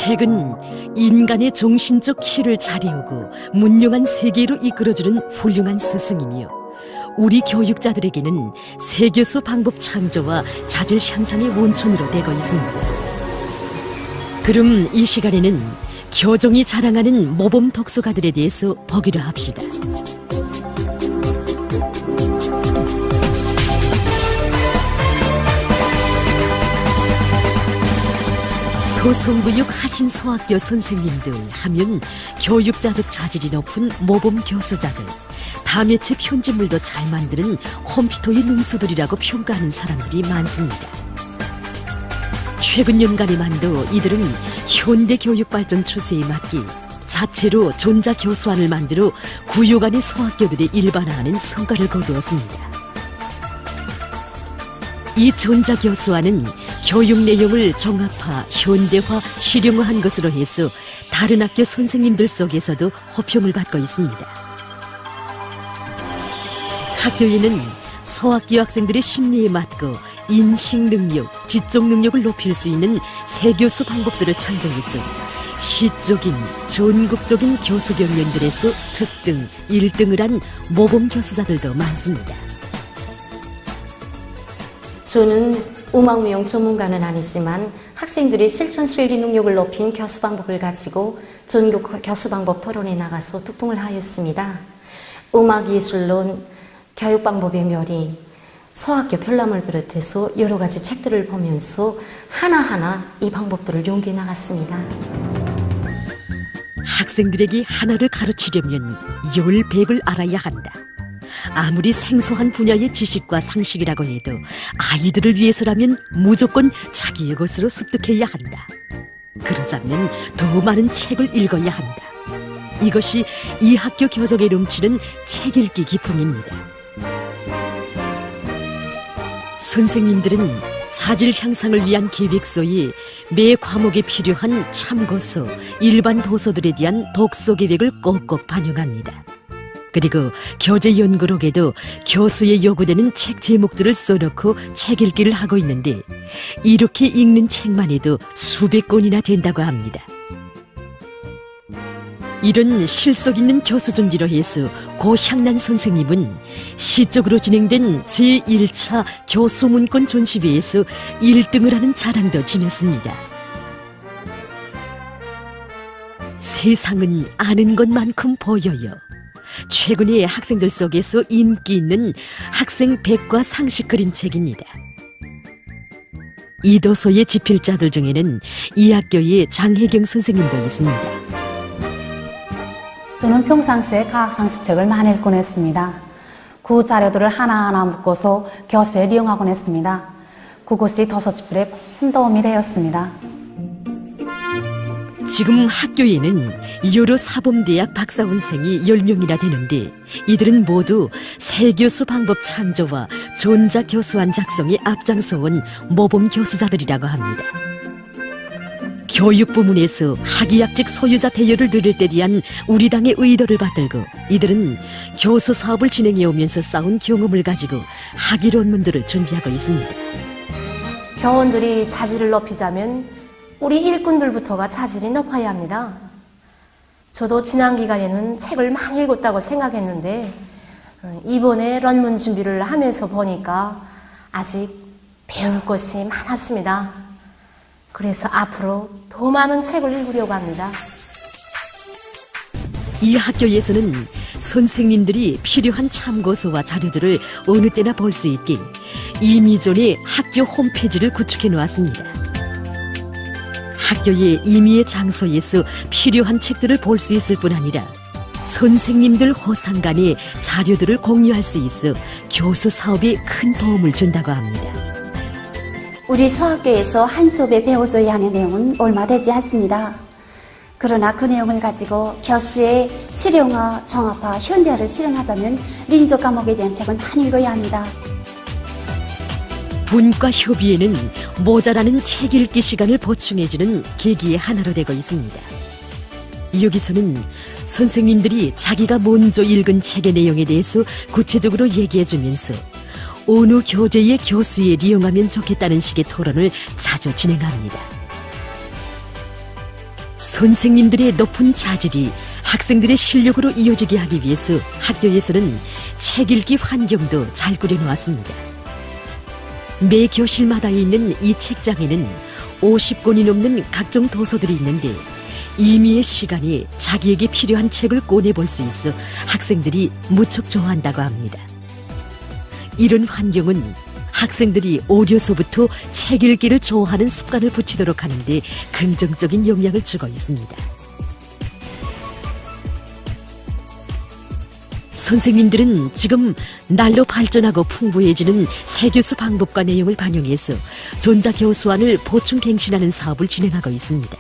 책은 인간의 정신적 키를 자리우고 문명한 세계로 이끌어주는 훌륭한 스승이며 우리 교육자들에게는 세교수 방법 창조와 자질 향상의 원천으로 되고 있습니다. 그럼 이 시간에는 교정이 자랑하는 모범 독서가들에 대해서 보기로 합시다. 소송교육 하신 소학교 선생님들 하면 교육자적 자질이 높은 모범 교수자들, 다매체 편집물도 잘 만드는 컴퓨터의 능수들이라고 평가하는 사람들이 많습니다. 최근 연간에만도 이들은 현대 교육 발전 추세에 맞게 자체로 전자교수안을 만들어 구요 간의 소학교들에 일반화하는 성과를 거두었습니다. 이 전자교수안은 교육 내용을 종합화, 현대화, 실용화한 것으로 해서 다른 학교 선생님들 속에서도 호평을 받고 있습니다. 학교에는 소학교 학생들의 심리에 맞고 인식 능력, 지적 능력을 높일 수 있는 세교수 방법들을 창조해서 시적인, 전국적인 교수 경연들에서 특등, 1등을 한 모범 교수자들도 많습니다. 저는 음악무용 전문가는 아니지만 학생들이 실천 실기 능력을 높인 교수 방법을 가지고 전국 교수 방법 토론에 나가서 특동을 하였습니다. 음악예술론, 교육 방법의 묘리, 소학교 별남을 비롯해서 여러 가지 책들을 보면서 하나하나 이 방법들을 연구해 나갔습니다. 학생들에게 하나를 가르치려면 10백을 알아야 한다. 아무리 생소한 분야의 지식과 상식이라고 해도 아이들을 위해서라면 무조건 자기의 것으로 습득해야 한다. 그러자면 더 많은 책을 읽어야 한다. 이것이 이 학교 교정에 넘치는 책 읽기 기풍입니다. 선생님들은 자질 향상을 위한 계획서에 매 과목에 필요한 참고서, 일반 도서들에 대한 독서 계획을 꼭꼭 반영합니다. 그리고 교재 연구록에도 교수에 요구되는 책 제목들을 써놓고 책 읽기를 하고 있는데 이렇게 읽는 책만 해도 수백 권이나 된다고 합니다. 이런 실속 있는 교수 준비로 해서 고 향란 선생님은 시적으로 진행된 제1차 교수문권 전시회에서 1등을 하는 자랑도 지녔습니다. 세상은 아는 것만큼 보여요. 최근에 학생들 속에서 인기 있는 학생 백과 상식 그림책입니다. 이 도서의 집필자들 중에는 이 학교의 장혜경 선생님도 있습니다. 저는 평상시에 과학상식책을 많이 읽곤 했습니다. 그 자료들을 하나하나 묶어서 교수에 이용하곤 했습니다. 그것이 도서 집필에 큰 도움이 되었습니다. 지금 학교에는 여러 사범대학 박사원생이 10명이나 되는데 이들은 모두 세교수 방법 창조와 전자교수안 작성에 앞장서온 모범 교수자들이라고 합니다. 교육 부문에서 학위학직 소유자 대여를 늘릴 때 대한 우리 당의 의도를 받들고 이들은 교수 사업을 진행해 오면서 쌓은 경험을 가지고 학위論문들을 준비하고 있습니다. 교원들이 자질을 높이자면 우리 일꾼들부터가 자질이 높아야 합니다. 저도 지난 기간에는 책을 많이 읽었다고 생각했는데 이번에論文준비를 하면서 보니까 아직 배울 것이 많았습니다. 그래서 앞으로 더 많은 책을 읽으려고 합니다. 이 학교에서는 선생님들이 필요한 참고서와 자료들을 어느 때나 볼 수 있게 임의존의 학교 홈페이지를 구축해 놓았습니다. 학교의 임의의 장소에서 필요한 책들을 볼 수 있을 뿐 아니라 선생님들 호상 간에 자료들을 공유할 수 있어 교수 사업에 큰 도움을 준다고 합니다. 우리 소학교에서 한 수업에 배워줘야 하는 내용은 얼마 되지 않습니다. 그러나 그 내용을 가지고 교수의 실용화, 종합화, 현대화를 실현하자면 민족 과목에 대한 책을 많이 읽어야 합니다. 분과 협의회는 모자라는 책 읽기 시간을 보충해주는 계기의 하나로 되고 있습니다. 여기서는 선생님들이 자기가 먼저 읽은 책의 내용에 대해서 구체적으로 얘기해주면서 어느 교재의 교수에 이용하면 좋겠다는 식의 토론을 자주 진행합니다. 선생님들의 높은 자질이 학생들의 실력으로 이어지게 하기 위해서 학교에서는 책 읽기 환경도 잘 꾸려놓았습니다. 매 교실마다 있는 이 책장에는 50권이 넘는 각종 도서들이 있는데 임의의 시간에 자기에게 필요한 책을 꺼내볼 수 있어 학생들이 무척 좋아한다고 합니다. 이런 환경은 학생들이 어려서부터 책 읽기를 좋아하는 습관을 붙이도록 하는데 긍정적인 영향을 주고 있습니다. 선생님들은 지금 날로 발전하고 풍부해지는 세교수 방법과 내용을 반영해서 전자교수안을 보충 갱신하는 사업을 진행하고 있습니다.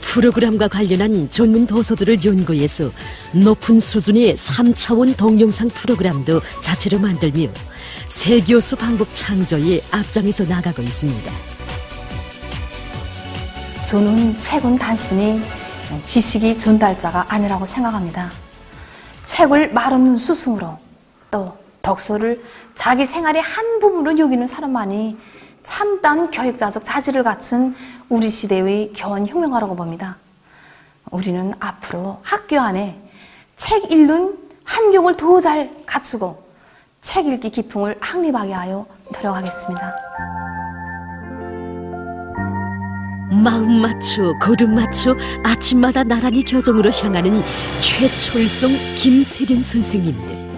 프로그램과 관련한 전문 도서들을 연구해서 높은 수준의 3차원 동영상 프로그램도 자체로 만들며 세교수 방법 창조에 앞장에서 나가고 있습니다. 저는 책은 단순히 지식이 전달자가 아니라고 생각합니다. 책을 말없는 스승으로 또 독서를 자기 생활의 한 부분으로 여기는 사람만이 참다운 교육자적 자질을 갖춘 우리 시대의 교원혁명가라고 봅니다. 우리는 앞으로 학교 안에 책 읽는 환경을 더 잘 갖추고 책 읽기 기풍을 확립하게 하여 노력하겠습니다. 마음 맞춰 걸음 맞춰 아침마다 나란히 교정으로 향하는 최철성, 김세련 선생님들.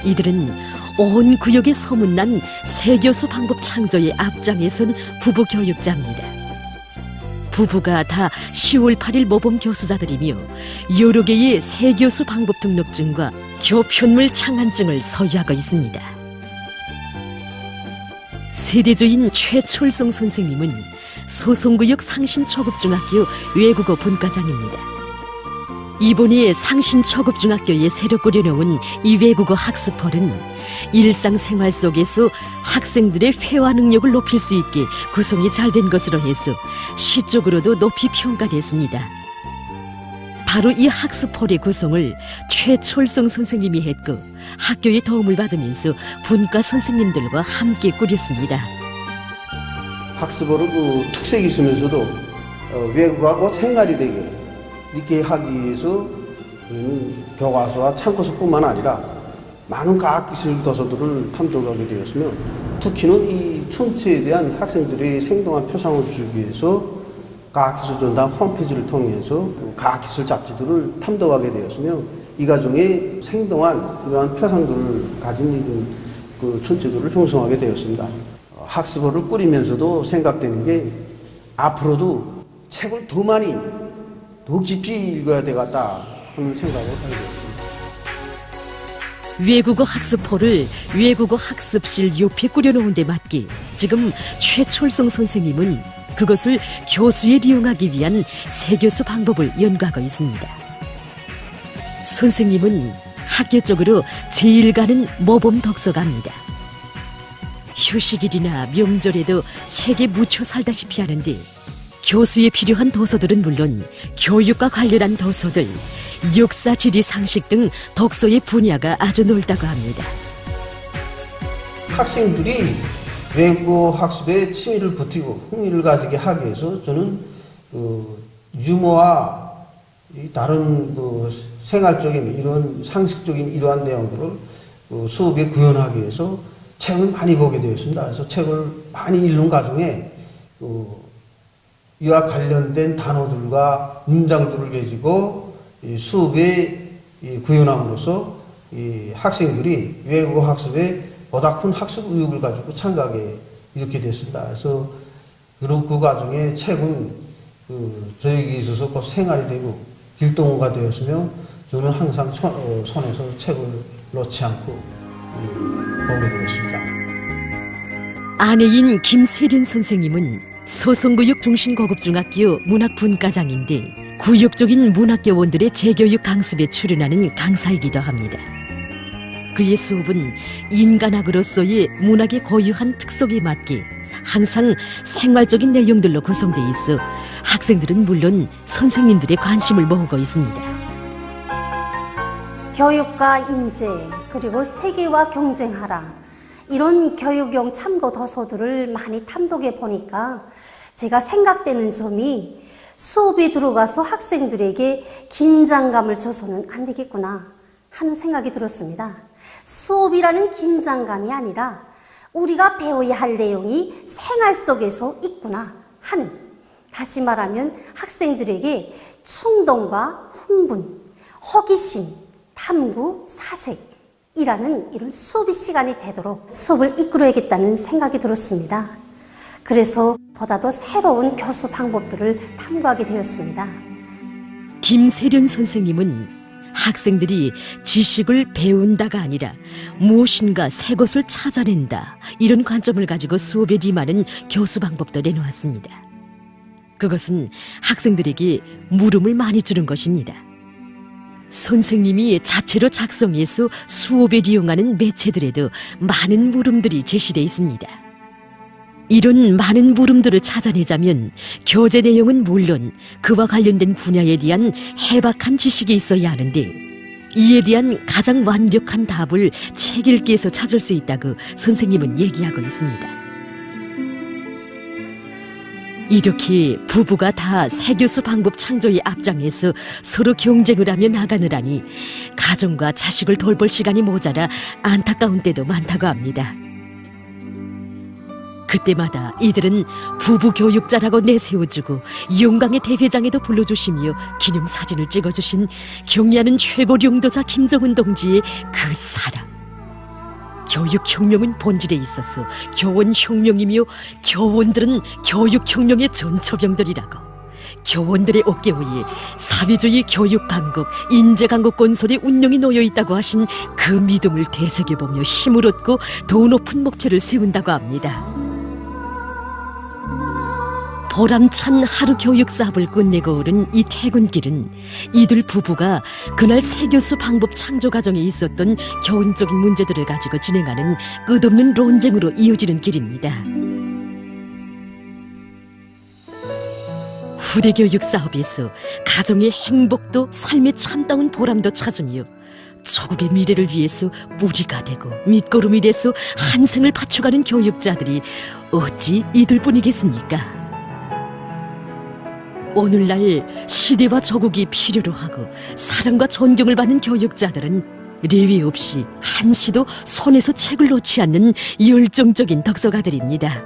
이들은 온 구역에 소문난 세교수 방법 창조의 앞장에 선 부부 교육자입니다. 부부가 다 10월 8일 모범 교수자들이며 여러 개의 세교수 방법 등록증과 교편물 창안증을 소유하고 있습니다. 세대주인 최철성 선생님은 소송구역 상신초급중학교 외국어 분과장입니다. 이번에 상신초급중학교에 새로 꾸려놓은 이 외국어 학습홀은 일상생활 속에서 학생들의 회화 능력을 높일 수 있게 구성이 잘 된 것으로 해서 시적으로도 높이 평가됐습니다. 바로 이 학습홀의 구성을 최철성 선생님이 했고 학교의 도움을 받으면서 분과 선생님들과 함께 꾸렸습니다. 학습어를 그 특색이 있으면서도 외국하고 생활이 되게 이렇게 하기 위해서 교과서와 참고서뿐만 아니라 많은 과학기술 도서들을 탐독하게 되었으며 특히는 이 천체에 대한 학생들의 생동한 표상을 주기 위해서 과학기술전당 홈페이지를 통해서 과학기술 잡지들을 탐독하게 되었으며 이 과정에 생동한 이러한 표상들을 가진 그 천체들을 형성하게 되었습니다. 학습어를 꾸리면서도 생각되는 게 앞으로도 책을 더 많이 더 깊이 읽어야 되겠다 하는 생각을 하게 되었습니다. 외국어 학습홀을 외국어 학습실 옆에 꾸려놓은 데 맞게 지금 최철성 선생님은 그것을 교수에 이용하기 위한 세교수 방법을 연구하고 있습니다. 선생님은 학교 쪽으로 제일 가는 모범 독서가입니다. 휴식일이나 명절에도 책에 묻혀 살다시피 하는데 교수에 필요한 도서들은 물론 교육과 관련한 도서들, 역사, 지리, 상식 등 독서의 분야가 아주 넓다고 합니다. 학생들이 외국어 학습에 취미를 붙이고 흥미를 가지게 하기 위해서 저는 유머와 다른 생활적인 이런 상식적인 이러한 내용들을 수업에 구현하기 위해서 책을 많이 보게 되었습니다. 그래서 책을 많이 읽는 과정에 이와 관련된 단어들과 문장들을 가지고 수업에 구현함으로써 학생들이 외국어 학습에 보다 큰 학습 의욕을 가지고 참가하게 이렇게 됐습니다. 그래서 그 과정에 책은 저에게 있어서 곧 생활이 되고 일동어가 되었으며 저는 항상 손에서 책을 놓지 않고 보게 되었습니다. 아내인 김세련 선생님은 소송구역 중신고급중학교 문학분과장인데 구역적인 문학교원들의 재교육 강습에 출연하는 강사이기도 합니다. 그의 수업은 인간학으로서의 문학의 고유한 특성에 맞게 항상 생활적인 내용들로 구성돼 있어 학생들은 물론 선생님들의 관심을 모으고 있습니다. 교육과 인재, 그리고 세계와 경쟁하라, 이런 교육용 참고 도서들을 많이 탐독해 보니까 제가 생각되는 점이 수업에 들어가서 학생들에게 긴장감을 줘서는 안 되겠구나 하는 생각이 들었습니다. 수업이라는 긴장감이 아니라 우리가 배워야 할 내용이 생활 속에서 있구나 하는, 다시 말하면 학생들에게 충동과 흥분, 호기심, 탐구, 사색이라는 이런 수업의 시간이 되도록 수업을 이끌어야겠다는 생각이 들었습니다. 그래서 보다 더 새로운 교수 방법들을 탐구하게 되었습니다. 김세련 선생님은 학생들이 지식을 배운다가 아니라 무엇인가 새 것을 찾아낸다, 이런 관점을 가지고 수업에 임하는 교수 방법도 내놓았습니다. 그것은 학생들에게 물음을 많이 주는 것입니다. 선생님이 자체로 작성해서 수업에 이용하는 매체들에도 많은 물음들이 제시되어 있습니다. 이런 많은 물음들을 찾아내자면 교재 내용은 물론 그와 관련된 분야에 대한 해박한 지식이 있어야 하는데, 이에 대한 가장 완벽한 답을 책 읽기에서 찾을 수 있다고 선생님은 얘기하고 있습니다. 이렇게 부부가 다 새 교수 방법 창조에 앞장에서 서로 경쟁을 하며 나가느라니 가정과 자식을 돌볼 시간이 모자라 안타까운 때도 많다고 합니다. 그때마다 이들은 부부 교육자라고 내세워주고 용강의 대회장에도 불러주시며 기념사진을 찍어주신 경의하는 최고領導자 김정은 동지의 그 사랑. 교육혁명은 본질에 있어서 교원혁명이며 교원들은 교육혁명의 전초병들이라고, 교원들의 어깨 위에 사회주의 교육강국, 인재강국 건설의 운명이 놓여있다고 하신 그 믿음을 되새겨보며 힘을 얻고 더 높은 목표를 세운다고 합니다. 보람찬 하루 교육 사업을 끝내고 오른 이 퇴근길은 이들 부부가 그날 새 교수 방법 창조 과정에 있었던 교훈적인 문제들을 가지고 진행하는 끝없는 논쟁으로 이어지는 길입니다. 후대 교육 사업에서 가정의 행복도 삶의 참다운 보람도 찾으며 조국의 미래를 위해서 무리가 되고 밑거름이 돼서 한 생을 바쳐가는 교육자들이 어찌 이들뿐이겠습니까? 오늘날 시대와 조국이 필요로 하고 사랑과 존경을 받는 교육자들은 예외 없이 한시도 손에서 책을 놓지 않는 열정적인 덕서가들입니다.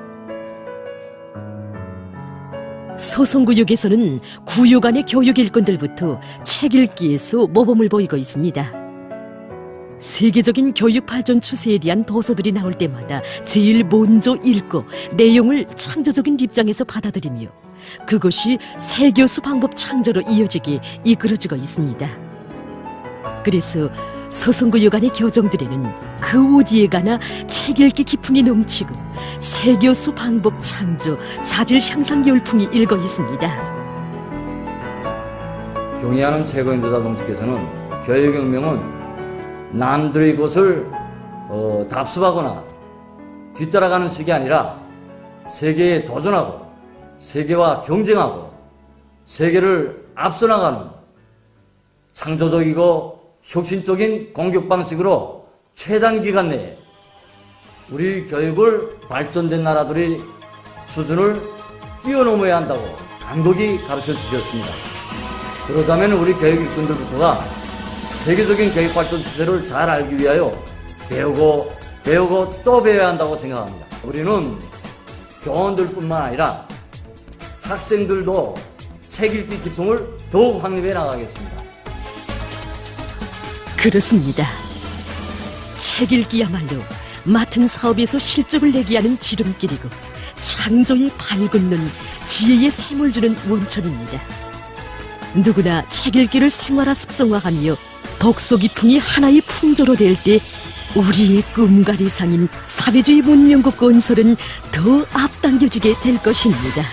소송구역에서는 구역 안의 교육 일꾼들부터 책 읽기에서 모범을 보이고 있습니다. 세계적인 교육 발전 추세에 대한 도서들이 나올 때마다 제일 먼저 읽고 내용을 창조적인 입장에서 받아들이며 그것이 새 교수 방법 창조로 이어지게 이끌어지고 있습니다. 그래서 서성구역 안의 교정들에는 그 어디에 가나 책 읽기 기품이 넘치고 새 교수 방법 창조, 자질 향상 열풍이 일고 있습니다. 경의하는 최고인도자 동지께서는 교육혁명은 남들의 것을 답습하거나 뒤따라가는 식이 아니라 세계에 도전하고 세계와 경쟁하고 세계를 앞서 나가는 창조적이고 혁신적인 공격 방식으로 최단 기간 내에 우리 교육을 발전된 나라들의 수준을 뛰어넘어야 한다고 간곡히 가르쳐 주셨습니다. 그러자면 우리 교육 일꾼들부터가 세계적인 교육 발전 추세를 잘 알기 위하여 배우고 또 배워야 한다고 생각합니다. 우리는 교원들뿐만 아니라 학생들도 책 읽기 기품을 더욱 확립해 나가겠습니다. 그렇습니다. 책 읽기야말로 맡은 사업에서 실적을 내게 하는 지름길이고 창조의 밝은 눈, 지혜의 샘을 주는 원천입니다. 누구나 책 읽기를 생활화 습성화하며 독서 기풍이 하나의 풍조로 될 때 우리의 꿈과 이상인 사회주의 문명국 건설은 더 앞당겨지게 될 것입니다.